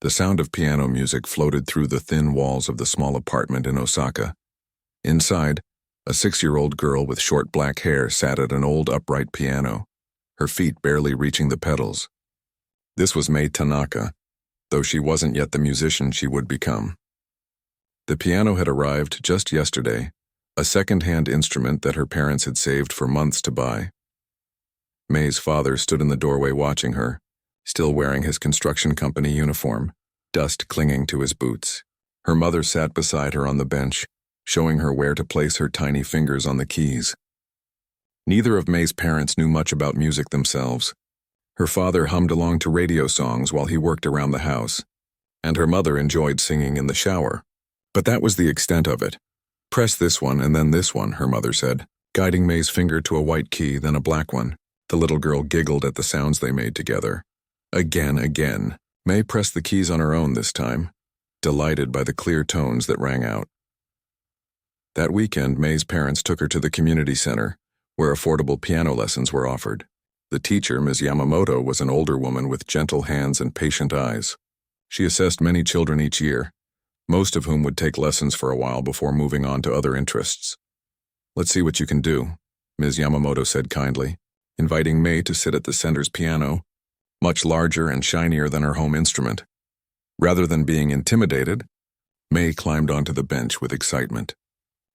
The sound of piano music floated through the thin walls of the small apartment in Osaka. Inside, a 6-year-old girl with short black hair sat at an old upright piano, her feet barely reaching the pedals. This was Mei Tanaka, though she wasn't yet the musician she would become. The piano had arrived just yesterday, a second-hand instrument that her parents had saved for months to buy. Mei's father stood in the doorway watching her, still wearing his construction company uniform, dust clinging to his boots. Her mother sat beside her on the bench, showing her where to place her tiny fingers on the keys. Neither of Mei's parents knew much about music themselves. Her father hummed along to radio songs while he worked around the house, and her mother enjoyed singing in the shower. But that was the extent of it. "Press this one and then this one," her mother said, guiding Mei's finger to a white key, then a black one. The little girl giggled at the sounds they made together. Again. Mei pressed the keys on her own this time, delighted by the clear tones that rang out. That weekend, Mei's parents took her to the community center, where affordable piano lessons were offered. The teacher, Ms. Yamamoto, was an older woman with gentle hands and patient eyes. She assessed many children each year, most of whom would take lessons for a while before moving on to other interests. "Let's see what you can do," Ms. Yamamoto said kindly, inviting Mei to sit at the center's piano, much larger and shinier than her home instrument. Rather than being intimidated, Mei climbed onto the bench with excitement.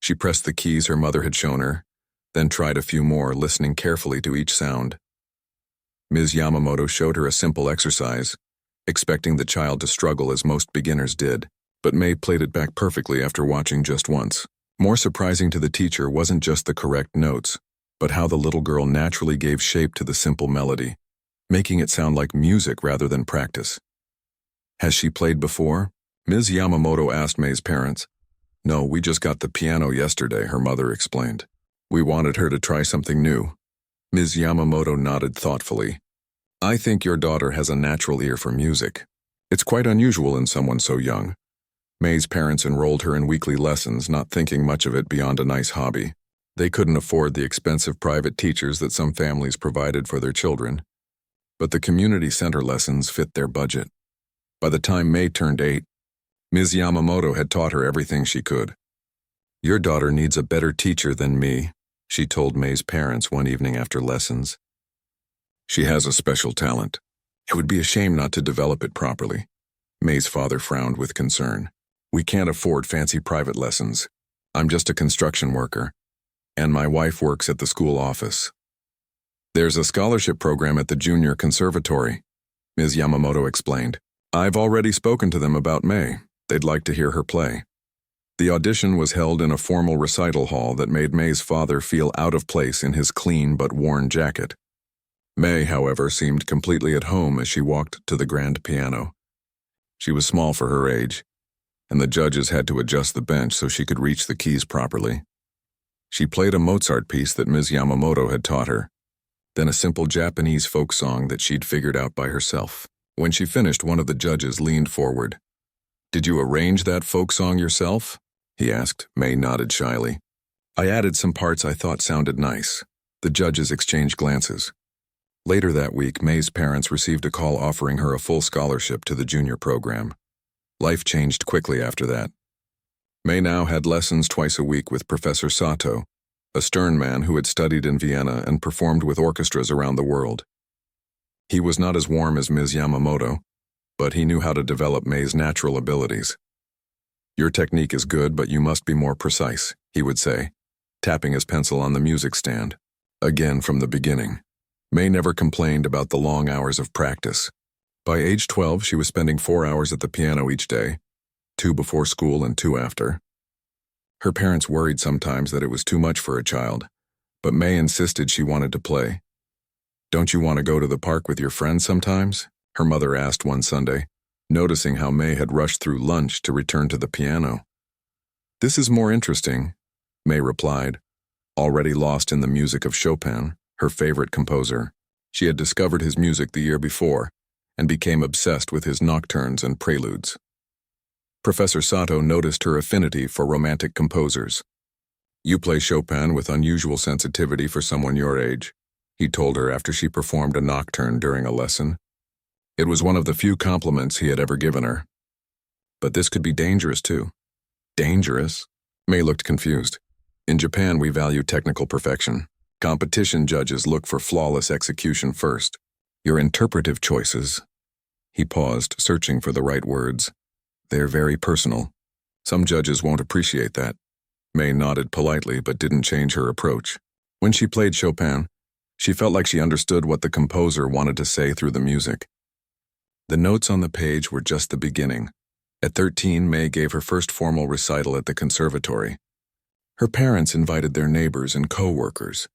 She pressed the keys her mother had shown her, then tried a few more, listening carefully to each sound. Ms. Yamamoto showed her a simple exercise, expecting the child to struggle as most beginners did, but Mei played it back perfectly after watching just once. More surprising to the teacher wasn't just the correct notes, but how the little girl naturally gave shape to the simple melody, making it sound like music rather than practice. "Has she played before?" Ms. Yamamoto asked Mei's parents. "No, we just got the piano yesterday," her mother explained. "We wanted her to try something new." Ms. Yamamoto nodded thoughtfully. "I think your daughter has a natural ear for music. It's quite unusual in someone so young." Mei's parents enrolled her in weekly lessons, not thinking much of it beyond a nice hobby. They couldn't afford the expensive private teachers that some families provided for their children, but the community center lessons fit their budget. By the time Mei turned 8, Ms. Yamamoto had taught her everything she could. "Your daughter needs a better teacher than me," she told Mei's parents one evening after lessons. "She has a special talent. It would be a shame not to develop it properly." Mei's father frowned with concern. "We can't afford fancy private lessons. I'm just a construction worker, and my wife works at the school office." "There's a scholarship program at the junior conservatory," Ms. Yamamoto explained. "I've already spoken to them about Mei. They'd like to hear her play." The audition was held in a formal recital hall that made Mei's father feel out of place in his clean but worn jacket. Mei, however, seemed completely at home as she walked to the grand piano. She was small for her age, and the judges had to adjust the bench so she could reach the keys properly. She played a Mozart piece that Ms. Yamamoto had taught her, then a simple Japanese folk song that she'd figured out by herself. When she finished, one of the judges leaned forward. "Did you arrange that folk song yourself?" he asked. Mei nodded shyly. "I added some parts I thought sounded nice." The judges exchanged glances. Later that week, Mei's parents received a call offering her a full scholarship to the junior program. Life changed quickly after that. Mei now had lessons twice a week with Professor Sato, a stern man who had studied in Vienna and performed with orchestras around the world. He was not as warm as Ms. Yamamoto, but he knew how to develop Mei's natural abilities. "Your technique is good, but you must be more precise," he would say, tapping his pencil on the music stand. Again from the beginning, Mei never complained about the long hours of practice. By age 12, she was spending 4 hours at the piano each day, 2 before school and 2 after. Her parents worried sometimes that it was too much for a child, but Mei insisted she wanted to play. "Don't you want to go to the park with your friends sometimes?" her mother asked one Sunday, noticing how Mei had rushed through lunch to return to the piano. "This is more interesting," Mei replied, already lost in the music of Chopin, her favorite composer. She had discovered his music the year before and became obsessed with his nocturnes and preludes. Professor Sato noticed her affinity for romantic composers. "You play Chopin with unusual sensitivity for someone your age," he told her after she performed a nocturne during a lesson. It was one of the few compliments he had ever given her. But this could be dangerous too. Dangerous? May looked confused. In Japan, we value technical perfection. Competition judges look for flawless execution first. Your interpretive choices. He paused, searching for the right words. They're very personal. Some judges won't appreciate that. May nodded politely but didn't change her approach. When she played Chopin, she felt like she understood what the composer wanted to say through the music. The notes on the page were just the beginning. At 13, May gave her first formal recital at the conservatory. Her parents invited their neighbors and co-workers,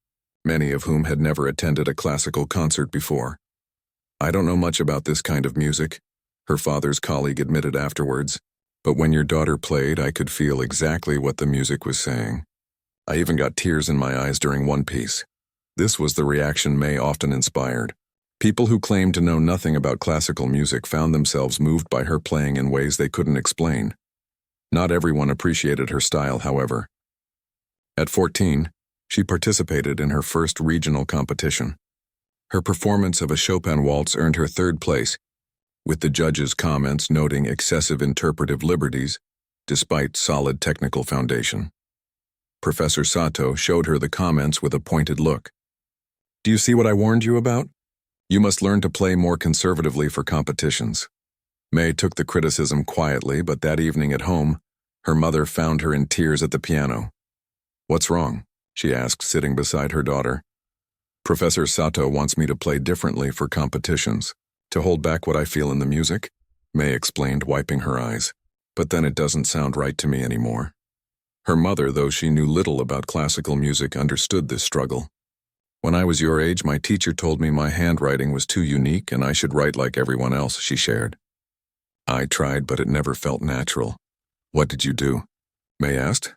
many of whom had never attended a classical concert before. "I don't know much about this kind of music," her father's colleague admitted afterwards, "but when your daughter played, I could feel exactly what the music was saying. I even got tears in my eyes during one piece." This was the reaction May often inspired. People who claimed to know nothing about classical music found themselves moved by her playing in ways they couldn't explain. Not everyone appreciated her style, however. At 14, she participated in her first regional competition. Her performance of a Chopin waltz earned her third place, with the judges' comments noting excessive interpretive liberties, despite solid technical foundation. Professor Sato showed her the comments with a pointed look. "Do you see what I warned you about? You must learn to play more conservatively for competitions." May took the criticism quietly, but that evening at home, her mother found her in tears at the piano. "What's wrong?" she asked, sitting beside her daughter. "Professor Sato wants me to play differently for competitions, to hold back what I feel in the music," May explained, wiping her eyes. "But then it doesn't sound right to me anymore." Her mother, though she knew little about classical music, understood this struggle. "When I was your age, my teacher told me my handwriting was too unique and I should write like everyone else," she shared. "I tried, but it never felt natural." "What did you do?" May asked.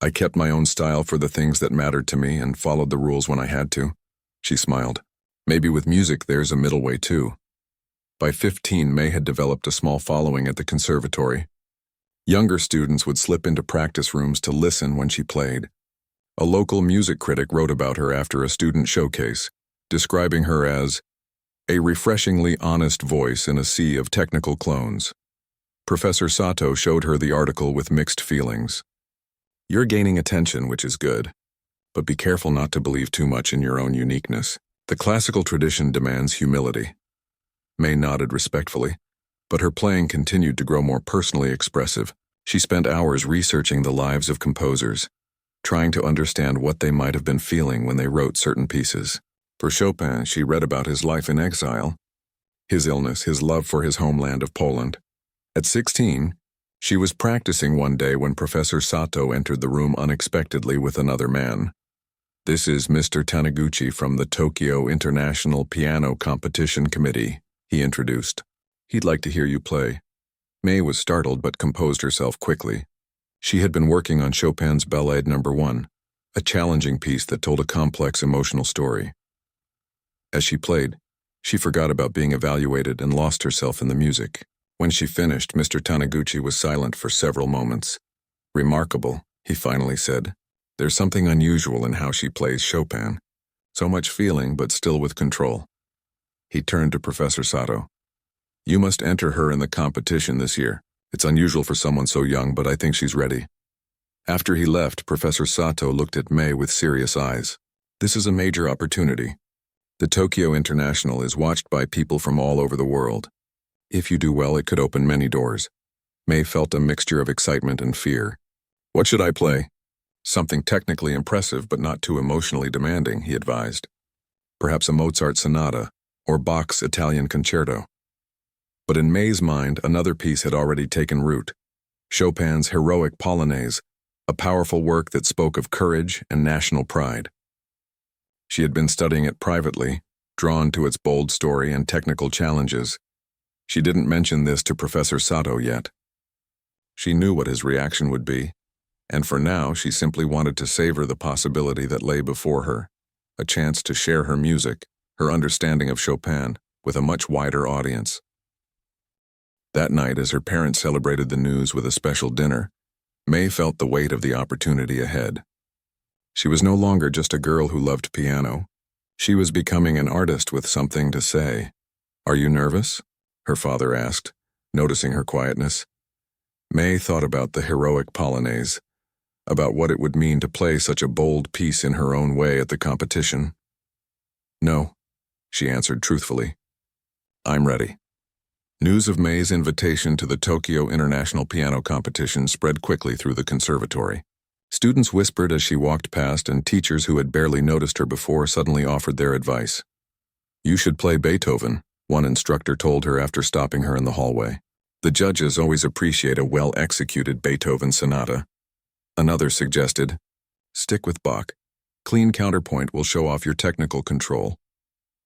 "I kept my own style for the things that mattered to me and followed the rules when I had to." She smiled. "Maybe with music there's a middle way too." By 15, May had developed a small following at the conservatory. Younger students would slip into practice rooms to listen when she played. A local music critic wrote about her after a student showcase, describing her as a refreshingly honest voice in a sea of technical clones. Professor Sato showed her the article with mixed feelings. "You're gaining attention, which is good, but be careful not to believe too much in your own uniqueness. The classical tradition demands humility." May nodded respectfully, but her playing continued to grow more personally expressive. She spent hours researching the lives of composers, trying to understand what they might have been feeling when they wrote certain pieces. For Chopin, she read about his life in exile, his illness, his love for his homeland of Poland. At 16, she was practicing one day when Professor Sato entered the room unexpectedly with another man. "This is Mr. Taniguchi from the Tokyo International Piano Competition Committee," he introduced. "He'd like to hear you play." May was startled but composed herself quickly. She had been working on Chopin's Ballade No. 1, a challenging piece that told a complex emotional story. As she played, she forgot about being evaluated and lost herself in the music. When she finished, Mr. Taniguchi was silent for several moments. "Remarkable," he finally said. "There's something unusual in how she plays Chopin. So much feeling, but still with control." He turned to Professor Sato. "You must enter her in the competition this year. It's unusual for someone so young, but I think she's ready." After he left, Professor Sato looked at May with serious eyes. "This is a major opportunity. The Tokyo International is watched by people from all over the world. If you do well, it could open many doors." May felt a mixture of excitement and fear. "What should I play?" "Something technically impressive but not too emotionally demanding," he advised. "Perhaps a Mozart sonata or Bach's Italian concerto." But in May's mind, another piece had already taken root. Chopin's heroic Polonaise, a powerful work that spoke of courage and national pride. She had been studying it privately, drawn to its bold story and technical challenges. She didn't mention this to Professor Sato yet. She knew what his reaction would be, and for now she simply wanted to savor the possibility that lay before her, a chance to share her music, her understanding of Chopin, with a much wider audience. That night, as her parents celebrated the news with a special dinner, May felt the weight of the opportunity ahead. She was no longer just a girl who loved piano. She was becoming an artist with something to say. "Are you nervous?" her father asked, noticing her quietness. May thought about the heroic Polonaise, about what it would mean to play such a bold piece in her own way at the competition. No, she answered truthfully. I'm ready. News of May's invitation to the Tokyo International Piano Competition spread quickly through the conservatory. Students whispered as she walked past, and teachers who had barely noticed her before suddenly offered their advice. You should play Beethoven, one instructor told her after stopping her in the hallway. The judges always appreciate a well-executed Beethoven sonata. Another suggested, stick with Bach. Clean counterpoint will show off your technical control.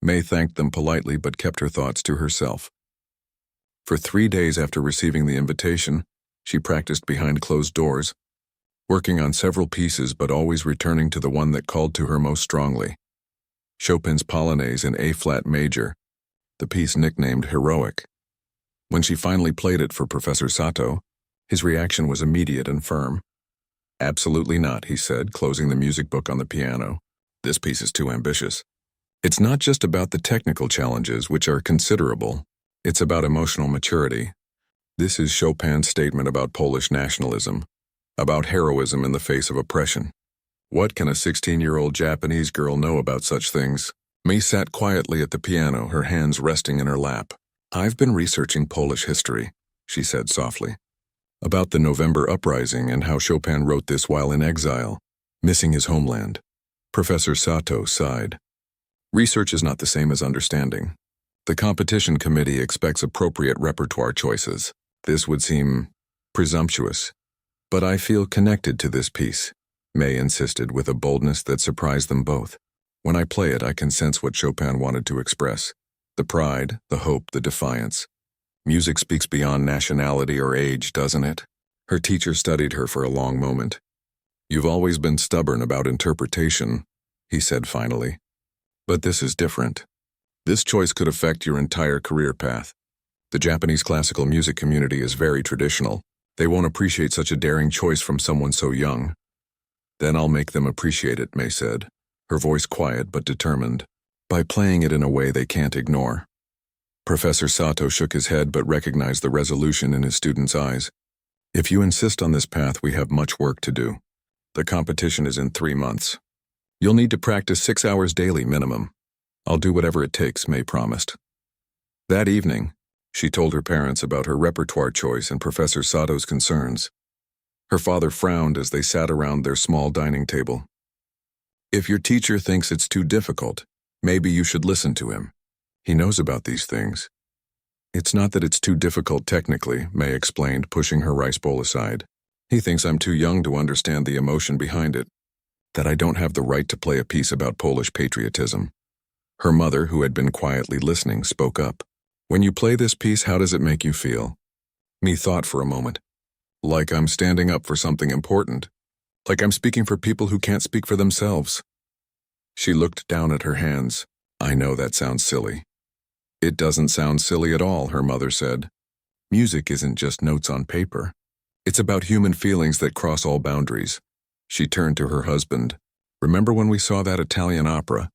May thanked them politely but kept her thoughts to herself. For 3 days after receiving the invitation, she practiced behind closed doors, working on several pieces but always returning to the one that called to her most strongly. Chopin's Polonaise in A-flat major, the piece nicknamed Heroic. When she finally played it for Professor Sato, his reaction was immediate and firm. Absolutely not, he said, closing the music book on the piano. This piece is too ambitious. It's not just about the technical challenges, which are considerable. It's about emotional maturity. This is Chopin's statement about Polish nationalism, about heroism in the face of oppression. What can a 16-year-old Japanese girl know about such things? May sat quietly at the piano, her hands resting in her lap. I've been researching Polish history, she said softly, about the November uprising and how Chopin wrote this while in exile, missing his homeland. Professor Sato sighed. Research is not the same as understanding. The competition committee expects appropriate repertoire choices. This would seem presumptuous. But I feel connected to this piece, May insisted with a boldness that surprised them both. When I play it, I can sense what Chopin wanted to express. The pride, the hope, the defiance. Music speaks beyond nationality or age, doesn't it? Her teacher studied her for a long moment. You've always been stubborn about interpretation, he said finally. But this is different. This choice could affect your entire career path. The Japanese classical music community is very traditional. They won't appreciate such a daring choice from someone so young. Then I'll make them appreciate it, May said, her voice quiet but determined, by playing it in a way they can't ignore. Professor Sato shook his head but recognized the resolution in his student's eyes. If you insist on this path, we have much work to do. The competition is in 3 months. You'll need to practice 6 hours daily minimum. I'll do whatever it takes, May promised. That evening, she told her parents about her repertoire choice and Professor Sato's concerns. Her father frowned as they sat around their small dining table. If your teacher thinks it's too difficult, maybe you should listen to him. He knows about these things. It's not that it's too difficult technically, May explained, pushing her rice bowl aside. He thinks I'm too young to understand the emotion behind it, that I don't have the right to play a piece about Polish patriotism. Her mother, who had been quietly listening, spoke up. When you play this piece, how does it make you feel? Me thought for a moment. Like I'm standing up for something important. Like I'm speaking for people who can't speak for themselves. She looked down at her hands. I know that sounds silly. It doesn't sound silly at all, her mother said. Music isn't just notes on paper. It's about human feelings that cross all boundaries. She turned to her husband. Remember when we saw that Italian opera?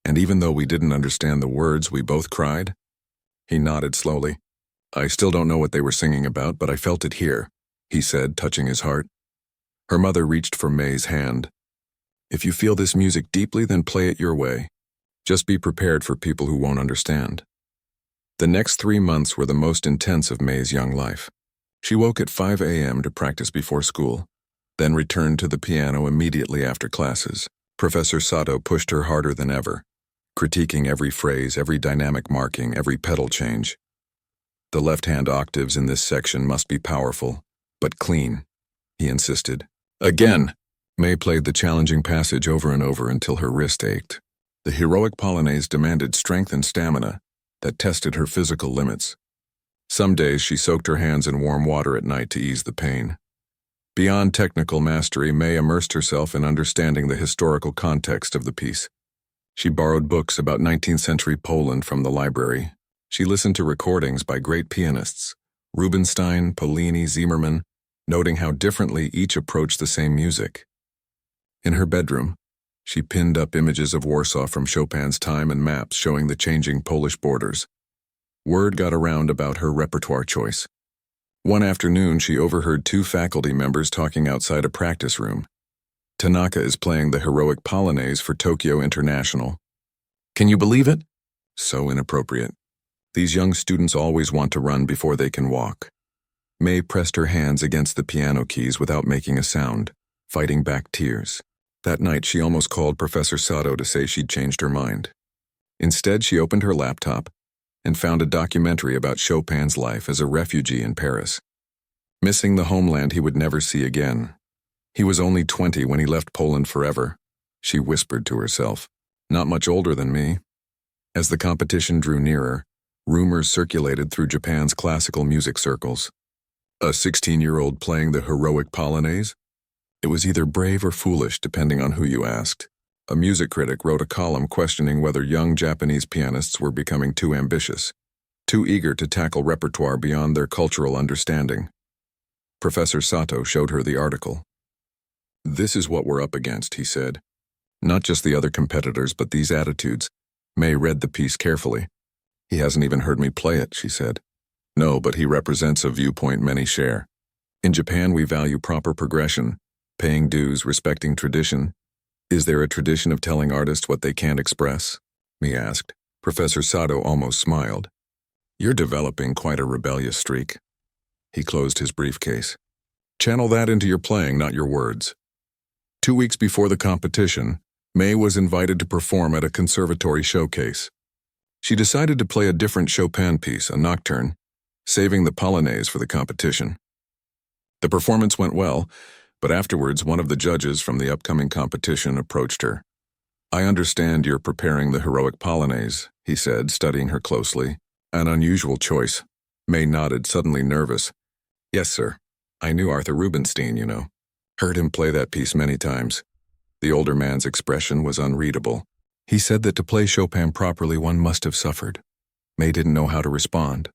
And even though we didn't understand the words, we both cried? He nodded slowly. I still don't know what they were singing about, but I felt it here, he said, touching his heart. Her mother reached for May's hand. If you feel this music deeply, then play it your way. Just be prepared for people who won't understand. The next 3 months were the most intense of May's young life. She woke at 5 a.m. to practice before school, then returned to the piano immediately after classes. Professor Sato pushed her harder than ever, critiquing every phrase, every dynamic marking, every pedal change. The left-hand octaves in this section must be powerful, but clean, he insisted. Again, May played the challenging passage over and over until her wrist ached. The heroic Polonaise demanded strength and stamina that tested her physical limits. Some days she soaked her hands in warm water at night to ease the pain. Beyond technical mastery, May immersed herself in understanding the historical context of the piece. She borrowed books about 19th century Poland from the library. She listened to recordings by great pianists, Rubinstein, Paulini, Zimmermann, noting how differently each approached the same music. In her bedroom, she pinned up images of Warsaw from Chopin's time and maps showing the changing Polish borders. Word got around about her repertoire choice. One afternoon, she overheard two faculty members talking outside a practice room. Tanaka is playing the heroic Polonaise for Tokyo International. Can you believe it? So inappropriate. These young students always want to run before they can walk. May pressed her hands against the piano keys without making a sound, fighting back tears. That night, she almost called Professor Sato to say she'd changed her mind. Instead, she opened her laptop and found a documentary about Chopin's life as a refugee in Paris. Missing the homeland he would never see again. He was only 20 when he left Poland forever, she whispered to herself. Not much older than me. As the competition drew nearer, rumors circulated through Japan's classical music circles. A 16-year-old playing the heroic Polonaise? It was either brave or foolish, depending on who you asked. A music critic wrote a column questioning whether young Japanese pianists were becoming too ambitious, too eager to tackle repertoire beyond their cultural understanding. Professor Sato showed her the article. This is what we're up against, he said. Not just the other competitors, but these attitudes. May read the piece carefully. He hasn't even heard me play it, she said. No, but he represents a viewpoint many share. In Japan, we value proper progression, paying dues, respecting tradition. Is there a tradition of telling artists what they can't express? May asked. Professor Sato almost smiled. You're developing quite a rebellious streak. He closed his briefcase. Channel that into your playing, not your words. 2 weeks before the competition, May was invited to perform at a conservatory showcase. She decided to play a different Chopin piece, a nocturne, saving the Polonaise for the competition. The performance went well, but afterwards one of the judges from the upcoming competition approached her. I understand you're preparing the heroic Polonaise, he said, studying her closely. An unusual choice. May nodded, suddenly nervous. Yes, sir. I knew Arthur Rubinstein, you know. Heard him play that piece many times. The older man's expression was unreadable. He said that to play Chopin properly, one must have suffered. May didn't know how to respond.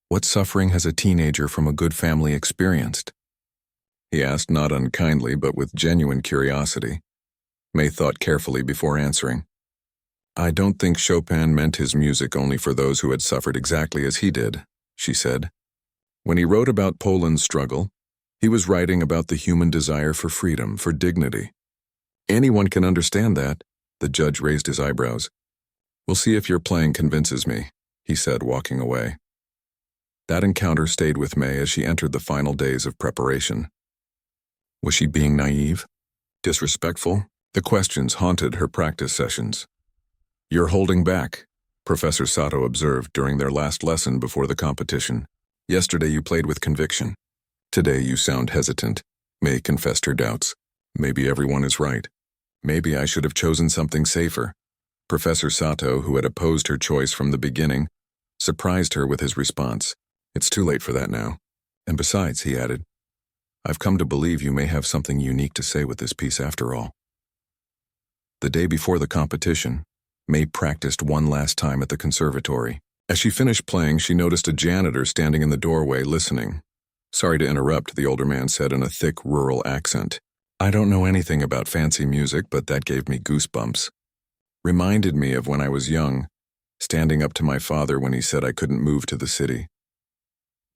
What suffering has a teenager from a good family experienced? He asked, not unkindly, but with genuine curiosity. May thought carefully before answering. I don't think Chopin meant his music only for those who had suffered exactly as he did, she said. When he wrote about Poland's struggle, he was writing about the human desire for freedom, for dignity. Anyone can understand that, the judge raised his eyebrows. We'll see if your playing convinces me, he said, walking away. That encounter stayed with May as she entered the final days of preparation. Was she being naive? Disrespectful? The questions haunted her practice sessions. You're holding back, Professor Sato observed during their last lesson before the competition. Yesterday you played with conviction. Today you sound hesitant. May confessed her doubts. Maybe everyone is right. Maybe I should have chosen something safer. Professor Sato, who had opposed her choice from the beginning, surprised her with his response. It's too late for that now. And besides, he added, I've come to believe you may have something unique to say with this piece after all. The day before the competition, May practiced one last time at the conservatory. As she finished playing, she noticed a janitor standing in the doorway listening. Sorry to interrupt, the older man said in a thick, rural accent. I don't know anything about fancy music, but that gave me goosebumps. Reminded me of when I was young, standing up to my father when he said I couldn't move to the city.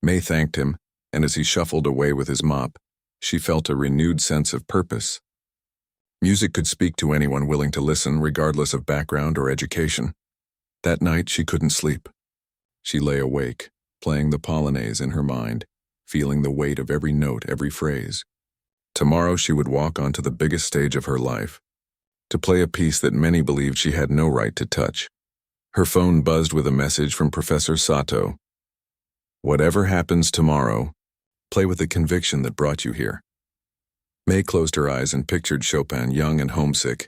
May thanked him, and as he shuffled away with his mop, she felt a renewed sense of purpose. Music could speak to anyone willing to listen, regardless of background or education. That night, she couldn't sleep. She lay awake, playing the Polonaise in her mind, feeling the weight of every note, every phrase. Tomorrow, she would walk onto the biggest stage of her life, to play a piece that many believed she had no right to touch. Her phone buzzed with a message from Professor Sato. Whatever happens tomorrow, play with the conviction that brought you here. May closed her eyes and pictured Chopin, young and homesick,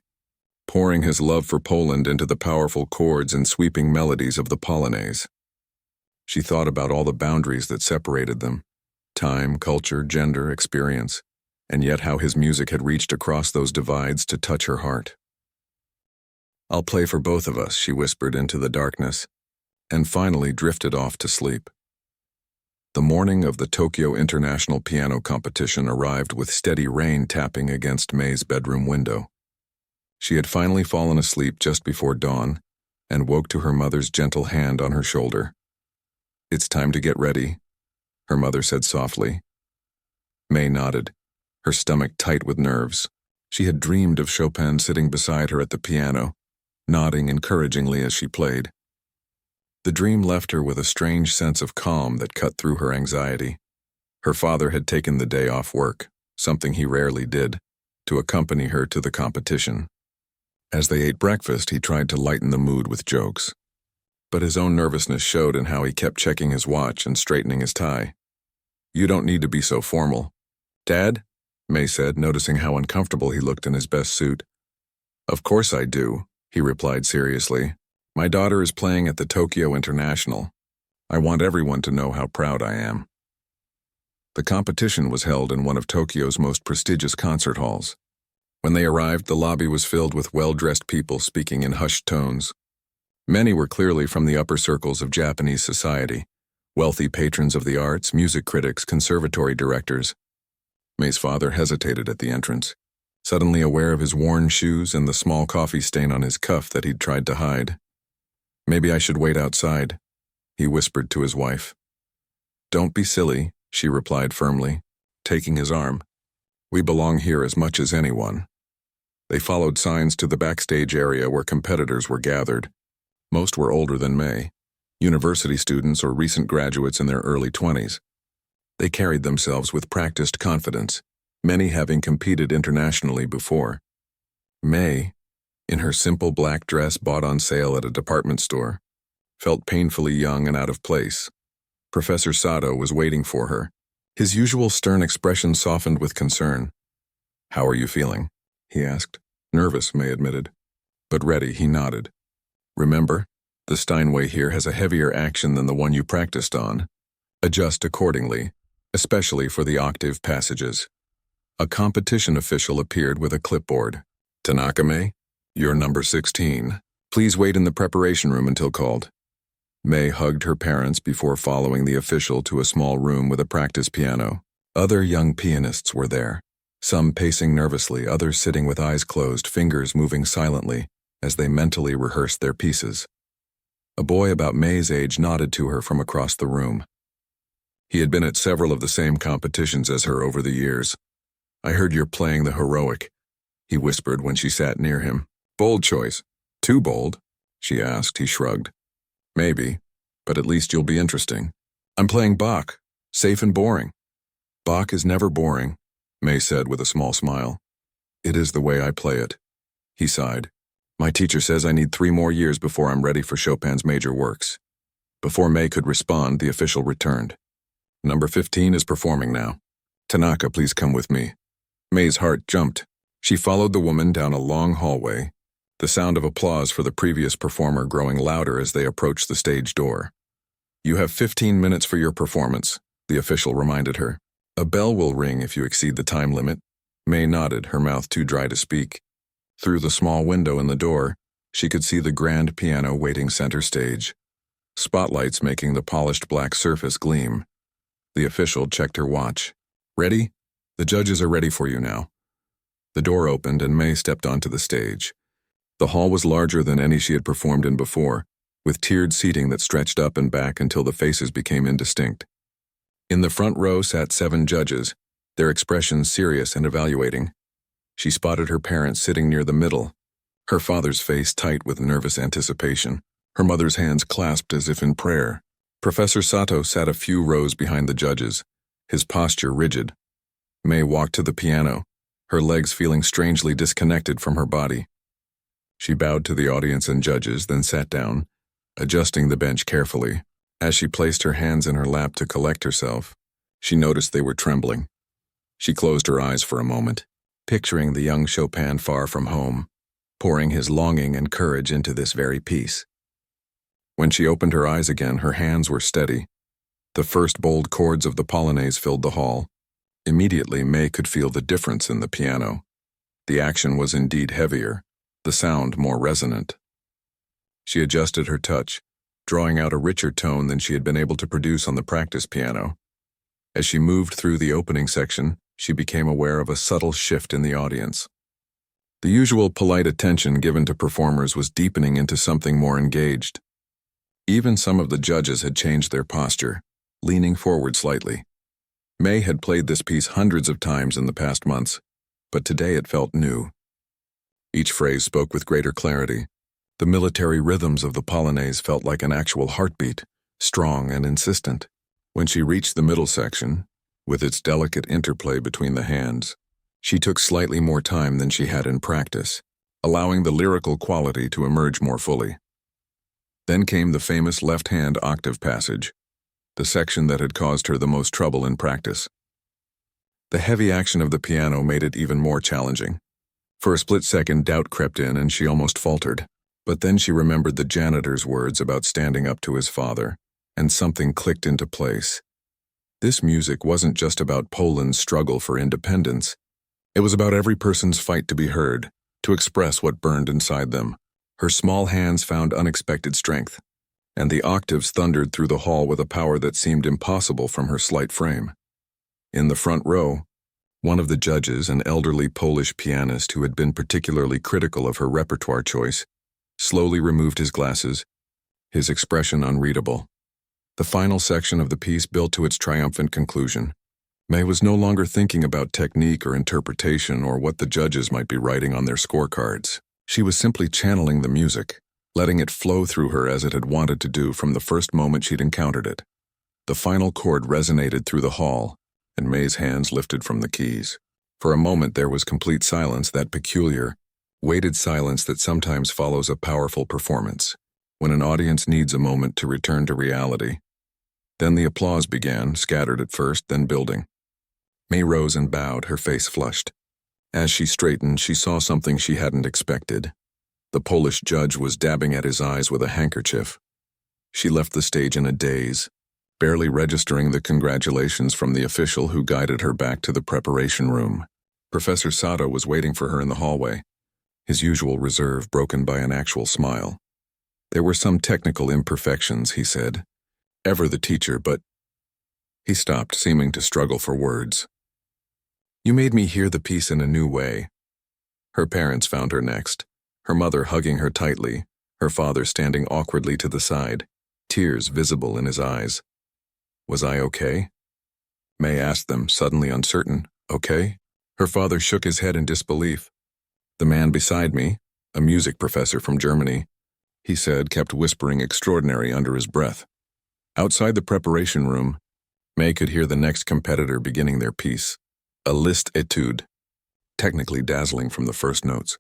pouring his love for Poland into the powerful chords and sweeping melodies of the Polonaise. She thought about all the boundaries that separated them, time, culture, gender, experience, and yet how his music had reached across those divides to touch her heart. I'll play for both of us, she whispered into the darkness, and finally drifted off to sleep. The morning of the Tokyo International Piano Competition arrived with steady rain tapping against May's bedroom window. She had finally fallen asleep just before dawn and woke to her mother's gentle hand on her shoulder. "It's time to get ready," her mother said softly. May nodded, her stomach tight with nerves. She had dreamed of Chopin sitting beside her at the piano, nodding encouragingly as she played. The dream left her with a strange sense of calm that cut through her anxiety. Her father had taken the day off work, something he rarely did, to accompany her to the competition. As they ate breakfast, he tried to lighten the mood with jokes. But his own nervousness showed in how he kept checking his watch and straightening his tie. "You don't need to be so formal." "Dad?" May said, noticing how uncomfortable he looked in his best suit. "Of course I do," he replied seriously. "My daughter is playing at the Tokyo International. I want everyone to know how proud I am." The competition was held in one of Tokyo's most prestigious concert halls. When they arrived, the lobby was filled with well-dressed people speaking in hushed tones. Many were clearly from the upper circles of Japanese society, wealthy patrons of the arts, music critics, conservatory directors. May's father hesitated at the entrance, suddenly aware of his worn shoes and the small coffee stain on his cuff that he'd tried to hide. "Maybe I should wait outside," he whispered to his wife. "Don't be silly," she replied firmly, taking his arm. "We belong here as much as anyone." They followed signs to the backstage area where competitors were gathered. Most were older than May, university students or recent graduates in their early 20s. They carried themselves with practiced confidence, many having competed internationally before. May, in her simple black dress bought on sale at a department store, felt painfully young and out of place. Professor Sato was waiting for her, his usual stern expression softened with concern. "How are you feeling?" he asked. "Nervous," May admitted. "But ready," he nodded. "Remember, the Steinway here has a heavier action than the one you practiced on. Adjust accordingly, especially for the octave passages." A competition official appeared with a clipboard. "Tanaka May, you're number 16. Please wait in the preparation room until called." May hugged her parents before following the official to a small room with a practice piano. Other young pianists were there, some pacing nervously, others sitting with eyes closed, fingers moving silently as they mentally rehearsed their pieces. A boy about May's age nodded to her from across the room. He had been at several of the same competitions as her over the years. "I heard you're playing the heroic," he whispered when she sat near him. "Bold choice. Too bold?" she asked. He shrugged. "Maybe, but at least you'll be interesting." "I'm playing Bach. Safe and boring." "Bach is never boring," May said with a small smile. "It is the way I play it." He sighed. "My teacher says I need 3 more years before I'm ready for Chopin's major works." Before May could respond, the official returned. "Number 15 is performing now. Tanaka, please come with me." May's heart jumped. She followed the woman down a long hallway, the sound of applause for the previous performer growing louder as they approached the stage door. "You have 15 minutes for your performance," the official reminded her. "A bell will ring if you exceed the time limit." May nodded, her mouth too dry to speak. Through the small window in the door, she could see the grand piano waiting center stage, spotlights making the polished black surface gleam. The official checked her watch. "Ready? The judges are ready for you now." The door opened and May stepped onto the stage. The hall was larger than any she had performed in before, with tiered seating that stretched up and back until the faces became indistinct. In the front row sat 7 judges, their expressions serious and evaluating. She spotted her parents sitting near the middle, her father's face tight with nervous anticipation, her mother's hands clasped as if in prayer. Professor Sato sat a few rows behind the judges, his posture rigid. May walked to the piano, her legs feeling strangely disconnected from her body. She bowed to the audience and judges, then sat down, adjusting the bench carefully. As she placed her hands in her lap to collect herself, she noticed they were trembling. She closed her eyes for a moment, picturing the young Chopin far from home, pouring his longing and courage into this very piece. When she opened her eyes again, her hands were steady. The first bold chords of the Polonaise filled the hall. Immediately, May could feel the difference in the piano. The action was indeed heavier, the sound more resonant. She adjusted her touch, drawing out a richer tone than she had been able to produce on the practice piano. As she moved through the opening section, she became aware of a subtle shift in the audience. The usual polite attention given to performers was deepening into something more engaged. Even some of the judges had changed their posture, leaning forward slightly. May had played this piece hundreds of times in the past months, but today it felt new. Each phrase spoke with greater clarity. The military rhythms of the Polonaise felt like an actual heartbeat, strong and insistent. When she reached the middle section, with its delicate interplay between the hands, she took slightly more time than she had in practice, allowing the lyrical quality to emerge more fully. Then came the famous left-hand octave passage, the section that had caused her the most trouble in practice. The heavy action of the piano made it even more challenging. For a split second, doubt crept in and she almost faltered. But then she remembered the janitor's words about standing up to his father, and something clicked into place. This music wasn't just about Poland's struggle for independence. It was about every person's fight to be heard, to express what burned inside them. Her small hands found unexpected strength, and the octaves thundered through the hall with a power that seemed impossible from her slight frame. In the front row, one of the judges, an elderly Polish pianist who had been particularly critical of her repertoire choice, slowly removed his glasses, his expression unreadable. The final section of the piece built to its triumphant conclusion. May was no longer thinking about technique or interpretation or what the judges might be writing on their scorecards. She was simply channeling the music, letting it flow through her as it had wanted to do from the first moment she'd encountered it. The final chord resonated through the hall, and May's hands lifted from the keys. For a moment there was complete silence, that peculiar, weighted silence that sometimes follows a powerful performance, when an audience needs a moment to return to reality. Then the applause began, scattered at first, then building. May rose and bowed, her face flushed. As she straightened, she saw something she hadn't expected. The Polish judge was dabbing at his eyes with a handkerchief. She left the stage in a daze, barely registering the congratulations from the official who guided her back to the preparation room. Professor Sato was waiting for her in the hallway, his usual reserve broken by an actual smile. There were some technical imperfections, he said. Ever the teacher, but... He stopped, seeming to struggle for words. You made me hear the piece in a new way. Her parents found her next, her mother hugging her tightly, her father standing awkwardly to the side, tears visible in his eyes. Was I okay? May asked them, suddenly uncertain. Okay? Her father shook his head in disbelief. The man beside me, a music professor from Germany, he said, kept whispering extraordinary under his breath. Outside the preparation room, May could hear the next competitor beginning their piece, a Liszt etude, technically dazzling from the first notes.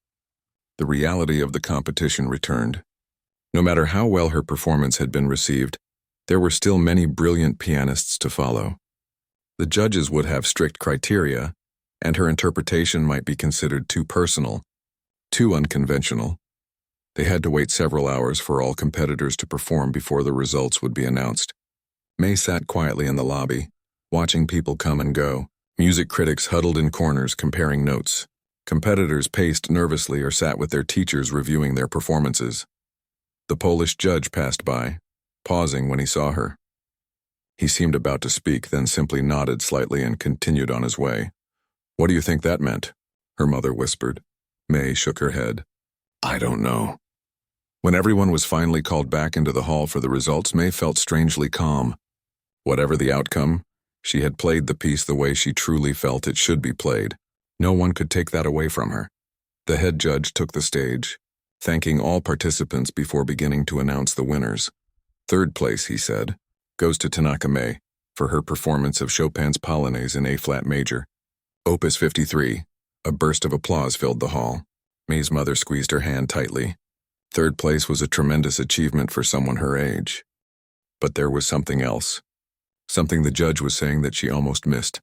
The reality of the competition returned. No matter how well her performance had been received, there were still many brilliant pianists to follow. The judges would have strict criteria, and her interpretation might be considered too personal, too unconventional. They had to wait several hours for all competitors to perform before the results would be announced. May sat quietly in the lobby, watching people come and go. Music critics huddled in corners comparing notes. Competitors paced nervously or sat with their teachers reviewing their performances. The Polish judge passed by, pausing when he saw her. He seemed about to speak, then simply nodded slightly and continued on his way. What do you think that meant? Her mother whispered. May shook her head. I don't know. When everyone was finally called back into the hall for the results, May felt strangely calm. Whatever the outcome, she had played the piece the way she truly felt it should be played. No one could take that away from her. The head judge took the stage, thanking all participants before beginning to announce the winners. Third place, he said, goes to Tanaka May for her performance of Chopin's Polonaise in A-flat major. Opus 53. A burst of applause filled the hall. May's mother squeezed her hand tightly. Third place was a tremendous achievement for someone her age. But there was something else. Something the judge was saying that she almost missed.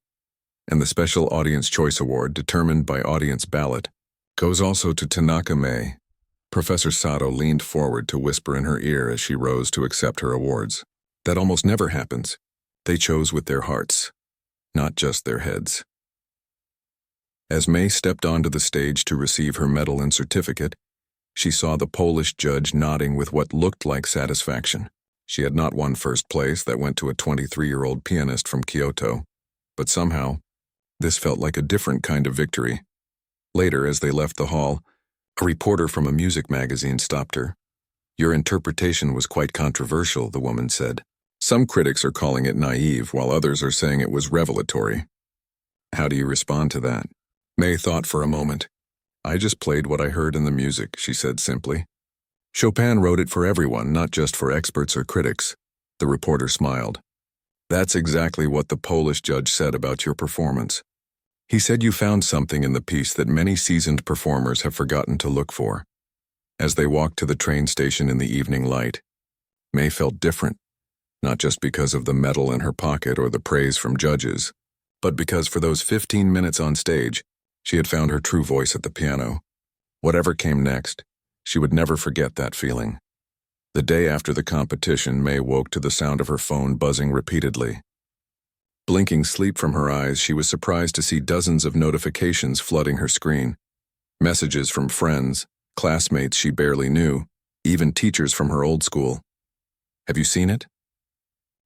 And the Special Audience Choice Award, determined by audience ballot, goes also to Tanaka May. Professor Sato leaned forward to whisper in her ear as she rose to accept her awards. That almost never happens. They chose with their hearts, not just their heads. As May stepped onto the stage to receive her medal and certificate, she saw the Polish judge nodding with what looked like satisfaction. She had not won first place, that went to a 23-year-old pianist from Kyoto, but somehow, this felt like a different kind of victory. Later, as they left the hall, a reporter from a music magazine stopped her. Your interpretation was quite controversial, the woman said. Some critics are calling it naive, while others are saying it was revelatory. How do you respond to that? May thought for a moment. I just played what I heard in the music, she said simply. Chopin wrote it for everyone, not just for experts or critics. The reporter smiled. That's exactly what the Polish judge said about your performance. He said you found something in the piece that many seasoned performers have forgotten to look for. As they walked to the train station in the evening light, May felt different, not just because of the medal in her pocket or the praise from judges, but because for those 15 minutes on stage, she had found her true voice at the piano. Whatever came next, she would never forget that feeling. The day after the competition, May woke to the sound of her phone buzzing repeatedly. Blinking sleep from her eyes, she was surprised to see dozens of notifications flooding her screen. Messages from friends, classmates she barely knew, even teachers from her old school. Have you seen it?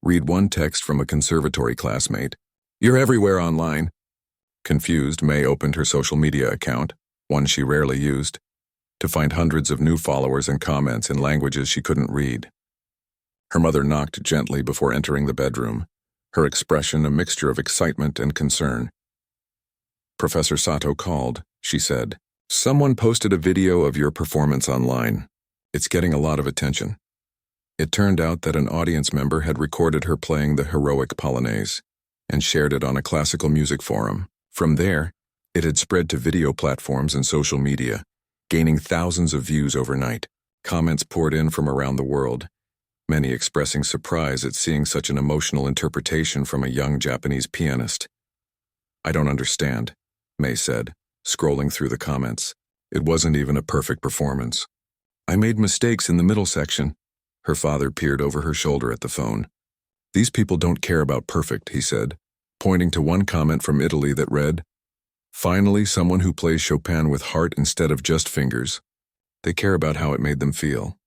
Read one text from a conservatory classmate. You're everywhere online. Confused, May opened her social media account, one she rarely used, to find hundreds of new followers and comments in languages she couldn't read. Her mother knocked gently before entering the bedroom, her expression a mixture of excitement and concern. Professor Sato called, she said. Someone posted a video of your performance online. It's getting a lot of attention. It turned out that an audience member had recorded her playing the heroic Polonaise and shared it on a classical music forum. From there, it had spread to video platforms and social media, gaining thousands of views overnight. Comments poured in from around the world, many expressing surprise at seeing such an emotional interpretation from a young Japanese pianist. I don't understand, May said, scrolling through the comments. It wasn't even a perfect performance. I made mistakes in the middle section. Her father peered over her shoulder at the phone. These people don't care about perfect, he said, pointing to one comment from Italy that read, Finally, someone who plays Chopin with heart instead of just fingers. They care about how it made them feel.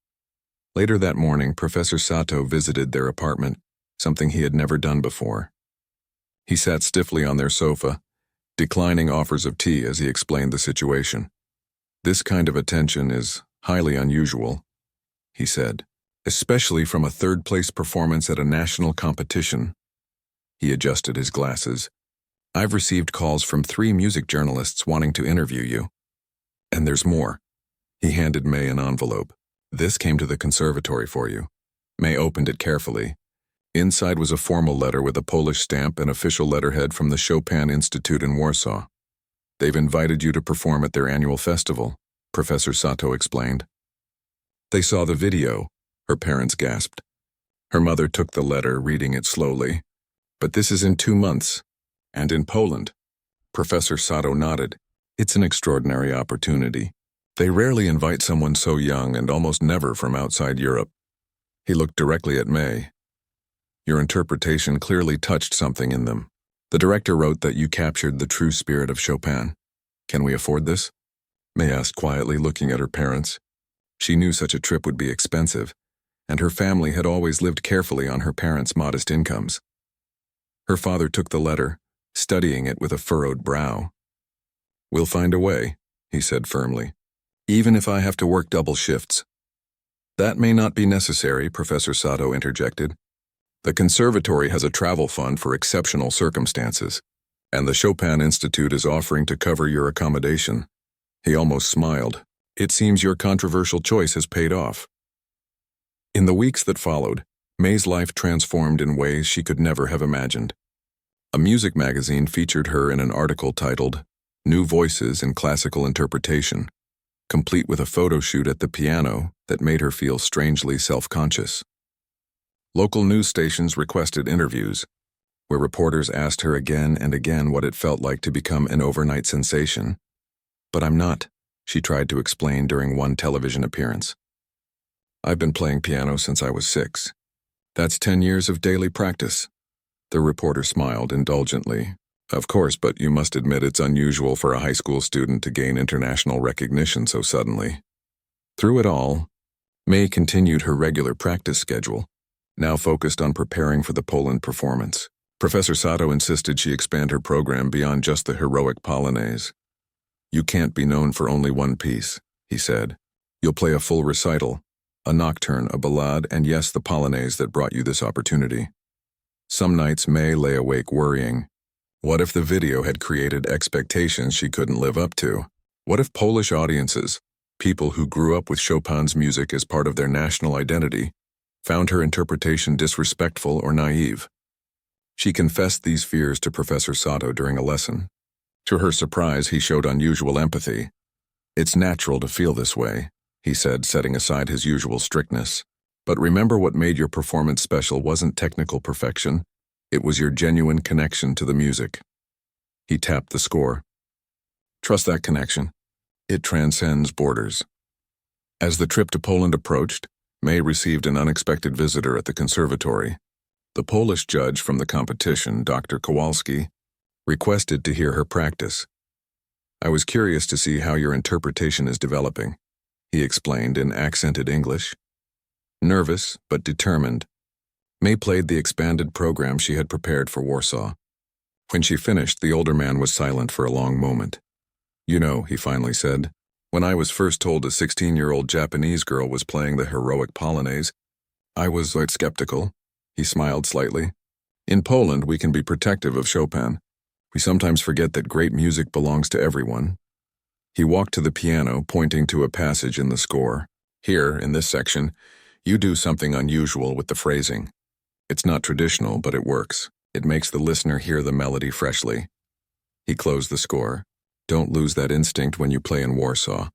Later that morning, Professor Sato visited their apartment, something he had never done before. He sat stiffly on their sofa, declining offers of tea as he explained the situation. This kind of attention is highly unusual, he said, especially from a third-place performance at a national competition. He adjusted his glasses. I've received calls from 3 music journalists wanting to interview you. And there's more. He handed May an envelope. This came to the conservatory for you. May opened it carefully. Inside was a formal letter with a Polish stamp and official letterhead from the Chopin Institute in Warsaw. They've invited you to perform at their annual festival, Professor Sato explained. They saw the video, her parents gasped. Her mother took the letter, reading it slowly. But this is in 2 months. And in Poland. Professor Sato nodded. It's an extraordinary opportunity. They rarely invite someone so young and almost never from outside Europe. He looked directly at May. Your interpretation clearly touched something in them. The director wrote that you captured the true spirit of Chopin. Can we afford this? May asked quietly, looking at her parents. She knew such a trip would be expensive, and her family had always lived carefully on her parents' modest incomes. Her father took the letter, studying it with a furrowed brow. We'll find a way, he said firmly, even if I have to work double shifts. That may not be necessary, Professor Sato interjected. The conservatory has a travel fund for exceptional circumstances, and the Chopin Institute is offering to cover your accommodation. He almost smiled. It seems your controversial choice has paid off. In the weeks that followed, May's life transformed in ways she could never have imagined. A music magazine featured her in an article titled, New Voices in Classical Interpretation, complete with a photo shoot at the piano that made her feel strangely self-conscious. Local news stations requested interviews, where reporters asked her again and again what it felt like to become an overnight sensation. But I'm not, she tried to explain during one television appearance. I've been playing piano since I was 6. That's 10 years of daily practice. The reporter smiled indulgently. Of course, but you must admit it's unusual for a high school student to gain international recognition so suddenly. Through it all, May continued her regular practice schedule, now focused on preparing for the Poland performance. Professor Sato insisted she expand her program beyond just the heroic Polonaise. You can't be known for only one piece, he said. You'll play a full recital, A nocturne, a ballade, and yes, the polonaise that brought you this opportunity. Some nights May lay awake worrying. What if the video had created expectations she couldn't live up to? What if Polish audiences, people who grew up with Chopin's music as part of their national identity, found her interpretation disrespectful or naive? She confessed these fears to Professor Sato during a lesson. To her surprise, he showed unusual empathy. "It's natural to feel this way," he said, setting aside his usual strictness. "But remember, what made your performance special wasn't technical perfection. It was your genuine connection to the music." He tapped the score. "Trust that connection. It transcends borders." As the trip to Poland approached, May received an unexpected visitor at the conservatory. The Polish judge from the competition, Dr. Kowalski, requested to hear her practice. "I was curious to see how your interpretation is developing," he explained in accented English. Nervous, but determined, May played the expanded program she had prepared for Warsaw. When she finished, the older man was silent for a long moment. "You know," he finally said, "when I was first told a 16-year-old Japanese girl was playing the heroic polonaise, I was skeptical." He smiled slightly. "In Poland, we can be protective of Chopin. We sometimes forget that great music belongs to everyone." He walked to the piano, pointing to a passage in the score. "Here, in this section, you do something unusual with the phrasing. It's not traditional, but it works. It makes the listener hear the melody freshly." He closed the score. "Don't lose that instinct when you play in Warsaw.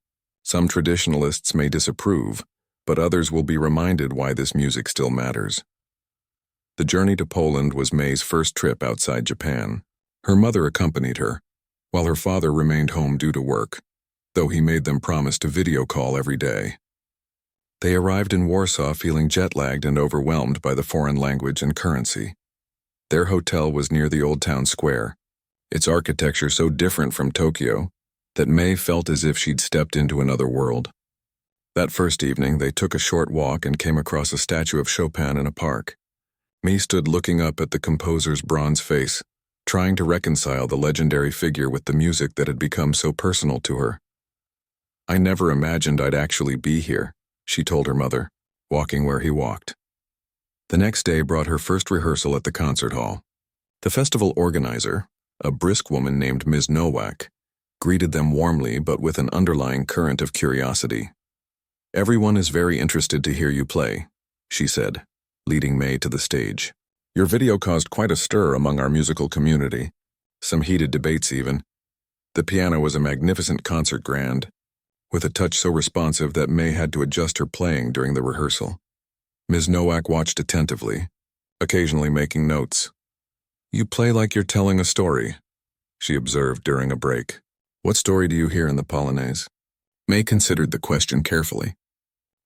Some traditionalists may disapprove, but others will be reminded why this music still matters." The journey to Poland was May's first trip outside Japan. Her mother accompanied her, while her father remained home due to work, though he made them promise to video call every day. They arrived in Warsaw feeling jet-lagged and overwhelmed by the foreign language and currency. Their hotel was near the Old Town Square, its architecture so different from Tokyo that May felt as if she'd stepped into another world. That first evening, they took a short walk and came across a statue of Chopin in a park. May stood looking up at the composer's bronze face, trying to reconcile the legendary figure with the music that had become so personal to her. "I never imagined I'd actually be here," she told her mother, walking where he walked. The next day brought her first rehearsal at the concert hall. The festival organizer, a brisk woman named Ms. Nowak, greeted them warmly but with an underlying current of curiosity. "Everyone is very interested to hear you play," she said, leading May to the stage. "Your video caused quite a stir among our musical community, some heated debates even. The piano was a magnificent concert grand, with a touch so responsive that May had to adjust her playing during the rehearsal." Ms. Nowak watched attentively, occasionally making notes. "You play like you're telling a story," she observed during a break. "What story do you hear in the polonaise?" May considered the question carefully.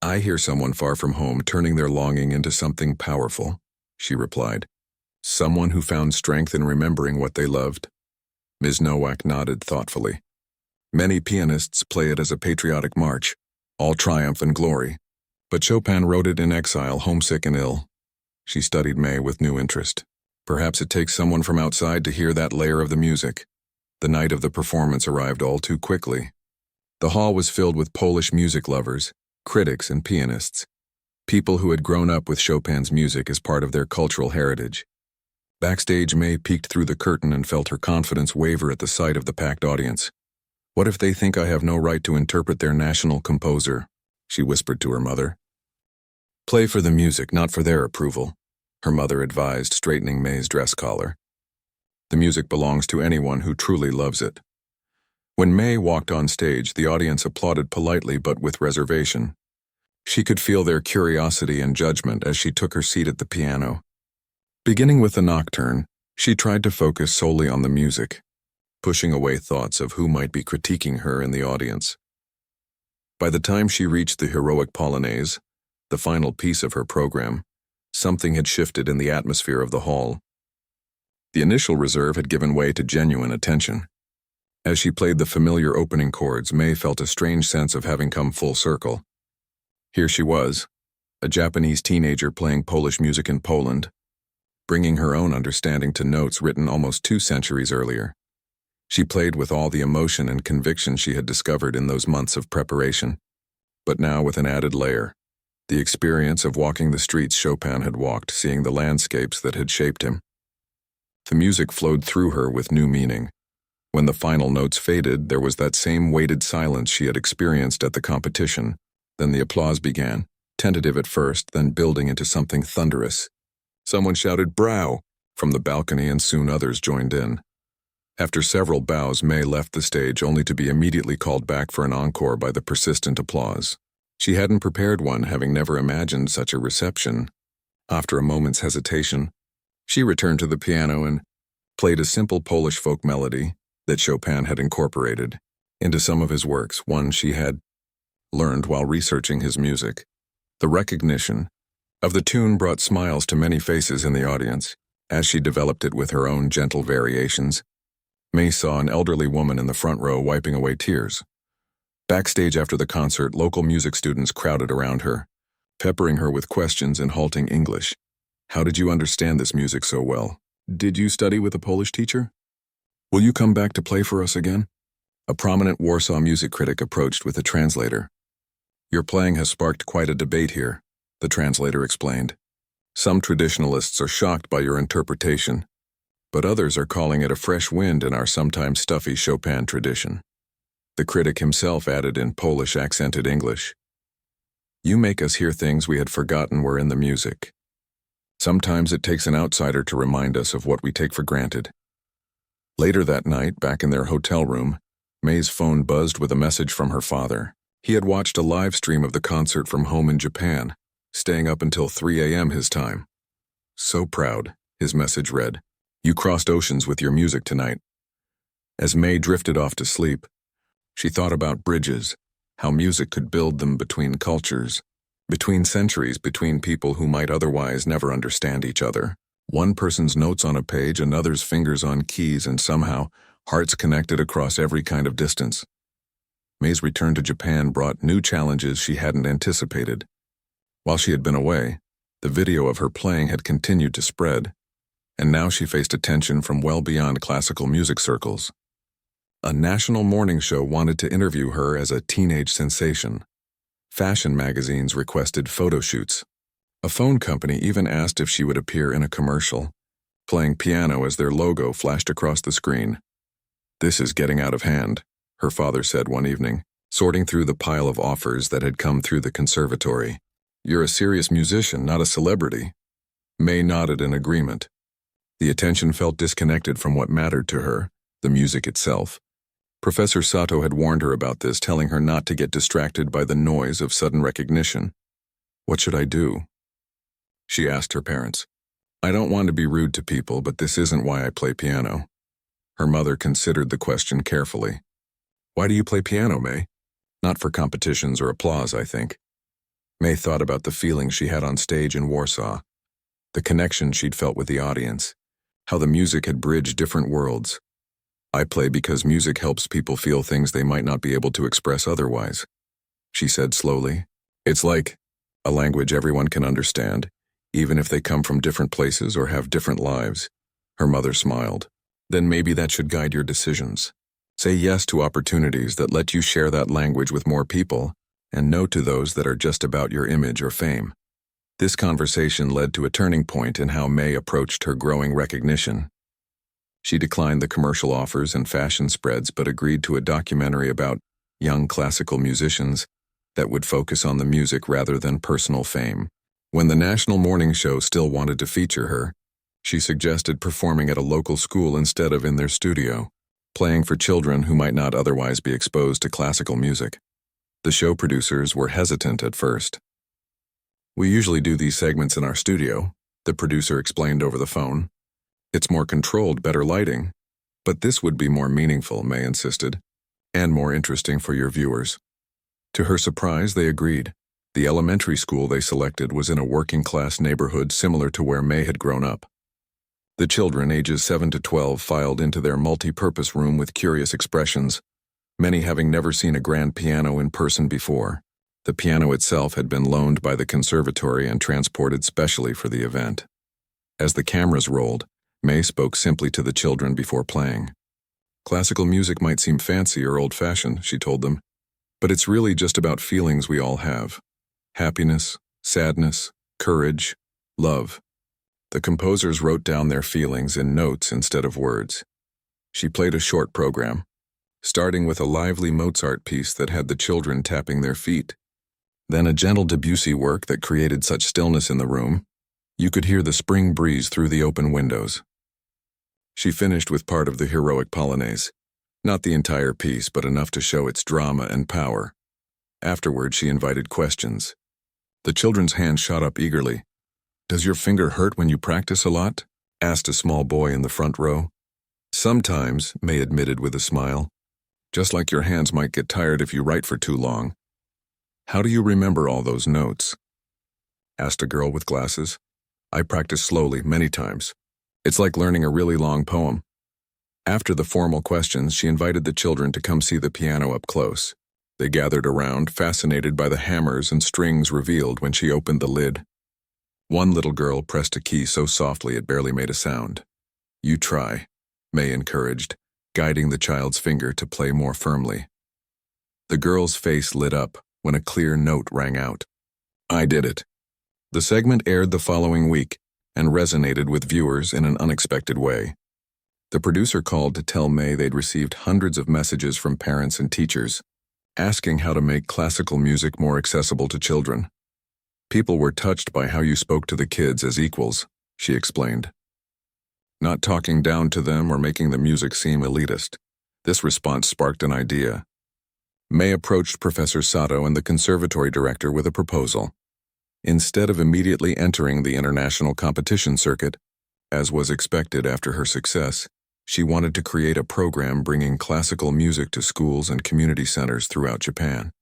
"I hear someone far from home turning their longing into something powerful," she replied. "Someone who found strength in remembering what they loved." Ms. Nowak nodded thoughtfully. "Many pianists play it as a patriotic march, all triumph and glory. But Chopin wrote it in exile, homesick and ill." She studied May with new interest. "Perhaps it takes someone from outside to hear that layer of the music." The night of the performance arrived all too quickly. The hall was filled with Polish music lovers, critics and pianists, people who had grown up with Chopin's music as part of their cultural heritage. Backstage, May peeked through the curtain and felt her confidence waver at the sight of the packed audience. "What if they think I have no right to interpret their national composer?" she whispered to her mother. "Play for the music, not for their approval," her mother advised, straightening May's dress collar. "The music belongs to anyone who truly loves it." When May walked on stage, the audience applauded politely but with reservation. She could feel their curiosity and judgment as she took her seat at the piano. Beginning with the nocturne, she tried to focus solely on the music, pushing away thoughts of who might be critiquing her in the audience. By the time she reached the heroic polonaise, the final piece of her program, something had shifted in the atmosphere of the hall. The initial reserve had given way to genuine attention. As she played the familiar opening chords, May felt a strange sense of having come full circle. Here she was, a Japanese teenager playing Polish music in Poland, bringing her own understanding to notes written almost 2 centuries earlier. She played with all the emotion and conviction she had discovered in those months of preparation, but now with an added layer, The experience of walking the streets Chopin had walked, seeing the landscapes that had shaped him. The music flowed through her with new meaning. When the final notes faded, there was that same weighted silence she had experienced at the competition. Then the applause began, tentative at first, then building into something thunderous. Someone shouted, "Bravo!" from the balcony, and soon others joined in. After several bows, May left the stage only to be immediately called back for an encore by the persistent applause. She hadn't prepared one, having never imagined such a reception. After a moment's hesitation, she returned to the piano and played a simple Polish folk melody that Chopin had incorporated into some of his works, one she had learned while researching his music. The recognition of the tune brought smiles to many faces in the audience. As she developed it with her own gentle variations, May saw an elderly woman in the front row wiping away tears. Backstage after the concert, local music students crowded around her, peppering her with questions in halting English. "How did you understand this music so well? Did you study with a Polish teacher? Will you come back to play for us again?" A prominent Warsaw music critic approached with a translator. "Your playing has sparked quite a debate here," the translator explained. "Some traditionalists are shocked by your interpretation, but others are calling it a fresh wind in our sometimes stuffy Chopin tradition." The critic himself added in Polish-accented English, "You make us hear things we had forgotten were in the music. Sometimes it takes an outsider to remind us of what we take for granted." Later that night, back in their hotel room, May's phone buzzed with a message from her father. He had watched a live stream of the concert from home in Japan, staying up until 3 a.m. his time. "So proud," his message read. "You crossed oceans with your music tonight." As May drifted off to sleep, she thought about bridges, how music could build them between cultures, between centuries, between people who might otherwise never understand each other. One person's notes on a page, another's fingers on keys, and somehow hearts connected across every kind of distance. May's return to Japan brought new challenges she hadn't anticipated. While she had been away, the video of her playing had continued to spread, and now she faced attention from well beyond classical music circles. A national morning show wanted to interview her as a teenage sensation. Fashion magazines requested photo shoots. A phone company even asked if she would appear in a commercial, playing piano as their logo flashed across the screen. "This is getting out of hand," her father said one evening, sorting through the pile of offers that had come through the conservatory. "You're a serious musician, not a celebrity." May nodded in agreement. The attention felt disconnected from what mattered to her, the music itself. Professor Sato had warned her about this, telling her not to get distracted by the noise of sudden recognition. "What should I do?" she asked her parents. "I don't want to be rude to people, but this isn't why I play piano." Her mother considered the question carefully. "Why do you play piano, May?" "Not for competitions or applause, I think." May thought about the feeling she had on stage in Warsaw, the connection she'd felt with the audience, how the music had bridged different worlds. "I play because music helps people feel things they might not be able to express otherwise," she said slowly. "It's like a language everyone can understand, even if they come from different places or have different lives." Her mother smiled. "Then maybe that should guide your decisions. Say yes to opportunities that let you share that language with more people, and no to those that are just about your image or fame." This conversation led to a turning point in how May approached her growing recognition. She declined the commercial offers and fashion spreads, but agreed to a documentary about young classical musicians that would focus on the music rather than personal fame. When the national morning show still wanted to feature her, she suggested performing at a local school instead of in their studio, playing for children who might not otherwise be exposed to classical music. The show producers were hesitant at first. "We usually do these segments in our studio," the producer explained over the phone. "It's more controlled, better lighting." "But this would be more meaningful," May insisted, "and more interesting for your viewers." To her surprise, they agreed. The elementary school they selected was in a working-class neighborhood similar to where May had grown up. The children, ages 7 to 12, filed into their multi-purpose room with curious expressions, many having never seen a grand piano in person before. The piano itself had been loaned by the conservatory and transported specially for the event. As the cameras rolled, May spoke simply to the children before playing. "Classical music might seem fancy or old-fashioned," she told them, "but it's really just about feelings we all have. Happiness, sadness, courage, love. The composers wrote down their feelings in notes instead of words. She played a short program, starting with a lively Mozart piece that had the children tapping their feet. Then a gentle Debussy work that created such stillness in the room, you could hear the spring breeze through the open windows. She finished with part of the heroic Polonaise, not the entire piece, but enough to show its drama and power. Afterward, she invited questions. The children's hands shot up eagerly. "Does your finger hurt when you practice a lot?" asked a small boy in the front row. "Sometimes," May admitted with a smile. "Just like your hands might get tired if you write for too long." "How do you remember all those notes?" asked a girl with glasses. "I practice slowly, many times. It's like learning a really long poem." After the formal questions, she invited the children to come see the piano up close. They gathered around, fascinated by the hammers and strings revealed when she opened the lid. One little girl pressed a key so softly it barely made a sound. "You try," May encouraged, guiding the child's finger to play more firmly. The girl's face lit up when a clear note rang out. "I did it." The segment aired the following week and resonated with viewers in an unexpected way. The producer called to tell May they'd received hundreds of messages from parents and teachers, asking how to make classical music more accessible to children. "People were touched by how you spoke to the kids as equals," she explained. "Not talking down to them or making the music seem elitist." This response sparked an idea. May approached Professor Sato and the conservatory director with a proposal. Instead of immediately entering the international competition circuit, as was expected after her success, she wanted to create a program bringing classical music to schools and community centers throughout Japan.